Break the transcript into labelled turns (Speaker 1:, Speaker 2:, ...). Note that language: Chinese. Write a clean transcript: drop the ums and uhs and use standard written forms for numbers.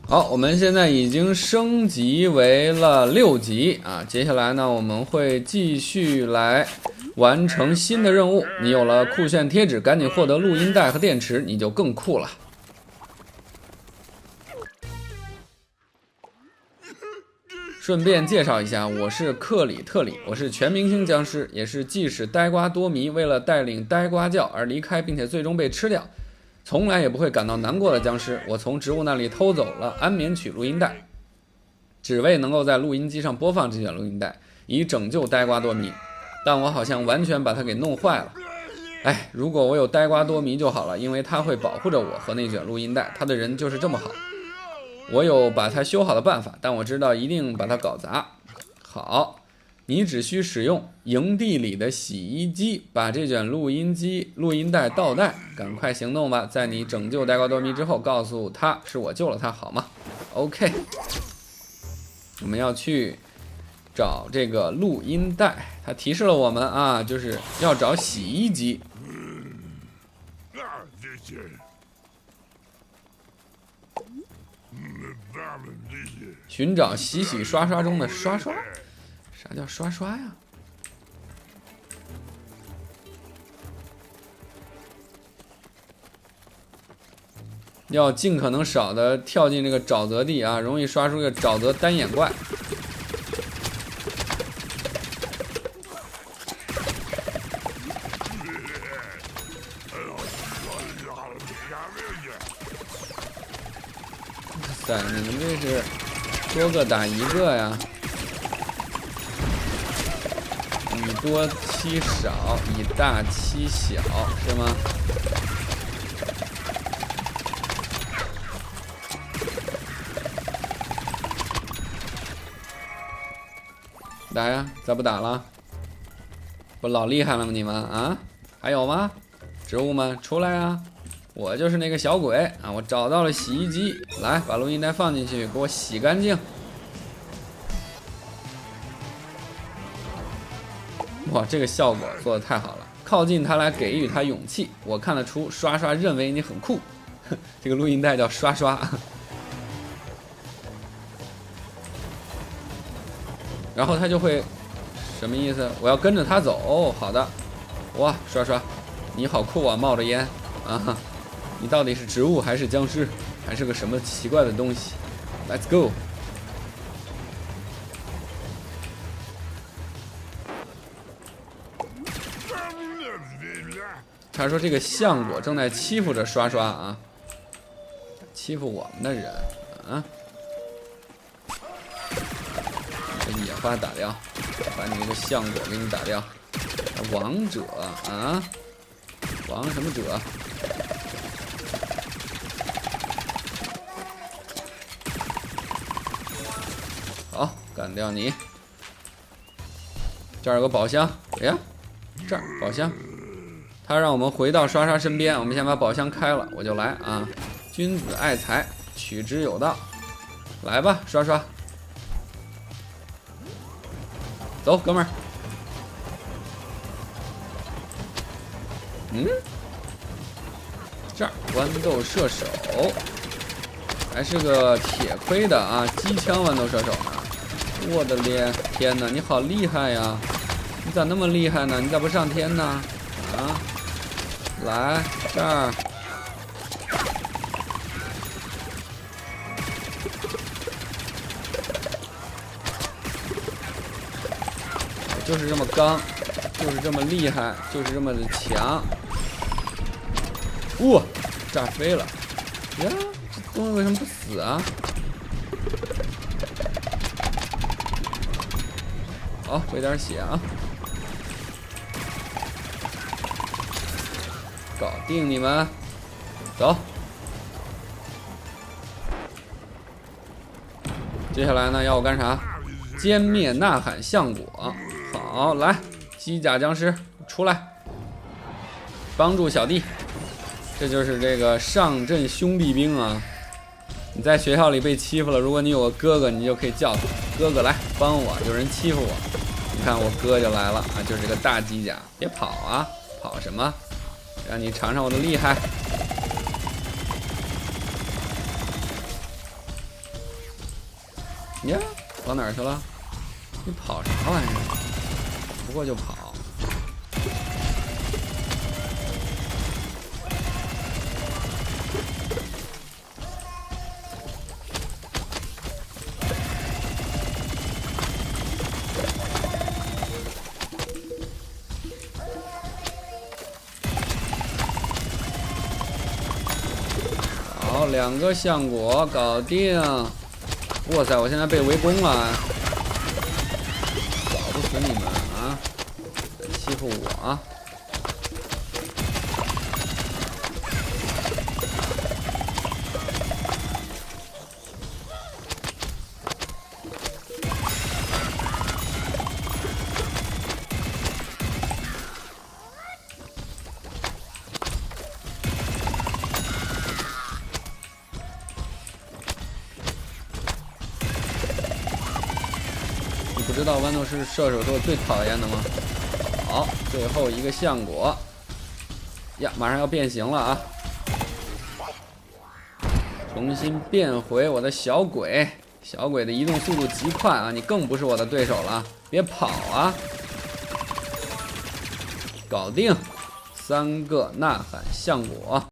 Speaker 1: 好，我们现在已经升级为了6级啊！接下来呢，我们会继续来完成新的任务。你有了酷炫贴纸，赶紧获得录音带和电池，你就更酷了。顺便介绍一下，我是克里特里，我是全明星僵尸，也是即使呆瓜多迷为了带领呆瓜教而离开，并且最终被吃掉。从来也不会感到难过的僵尸，我从植物那里偷走了安眠曲录音带，只为能够在录音机上播放这卷录音带，以拯救呆瓜多迷。但我好像完全把它给弄坏了。哎，如果我有呆瓜多迷就好了，因为他会保护着我和那卷录音带，他的人就是这么好。我有把它修好的办法，但我知道一定把它搞砸。好，你只需使用营地里的洗衣机把这卷录音带倒带，赶快行动吧！在你拯救呆瓜多迷之后，告诉他是我救了他，好吗 ？OK， 我们要去找这个录音带，它提示了我们啊，就是要找洗衣机。寻找洗洗刷刷中的刷刷。啥叫刷刷呀？要尽可能少的跳进这个沼泽地啊，容易刷出个沼泽单眼怪。哇塞，你们这是多个打一个呀？以多欺少，以大欺小，是吗？打呀，再不打了，不老厉害了吗？你们啊，还有吗？植物们出来啊！我就是那个小鬼啊！我找到了洗衣机，来把录音带放进去，给我洗干净。哇，这个效果做得太好了！靠近他来给予他勇气，我看得出刷刷认为你很酷。这个录音带叫刷刷。然后他就会什么意思？我要跟着他走。哦，好的。哇，刷刷，你好酷啊！冒着烟啊！你到底是植物还是僵尸，还是个什么奇怪的东西 ？Let's go！他说这个橡果正在欺负着刷刷啊，欺负我们的人啊！这野花打掉，把你这个橡果给你打掉。王者啊，王什么者？好，干掉你。这儿有个宝箱，哎呀，这儿宝箱。他让我们回到刷刷身边，我们先把宝箱开了，我就来啊！君子爱财，取之有道。来吧，刷刷，走，哥们儿。这儿豌豆射手，还是个铁盔的啊，机枪豌豆射手呢。我的天哪，你好厉害呀！你咋那么厉害呢？你咋不上天呢？啊！来这儿，就是这么刚，就是这么厉害，就是这么的强。哇，炸飞了！呀，这东西为什么不死啊？好，回点血啊！搞定你们，走。接下来呢，要我干啥？歼灭呐喊橡果。好，来，机甲僵尸出来，帮助小弟。这就是这个上阵兄弟兵啊！你在学校里被欺负了，如果你有个哥哥，你就可以叫他哥哥来帮我，有人欺负我。你看我哥就来了啊，就是这个大机甲。别跑啊，跑什么？让你尝尝我的厉害。呀，跑哪儿去了？你跑啥玩意儿？不过就跑。好，2个橡果搞定。哇塞，我现在被围攻了，搞不死你们啊！欺负我啊！你不知道豌豆是射手座最讨厌的吗？好，最后一个橡果呀，马上要变形了啊！重新变回我的小鬼，小鬼的移动速度极快啊！你更不是我的对手了，别跑啊！搞定，3个呐喊橡果。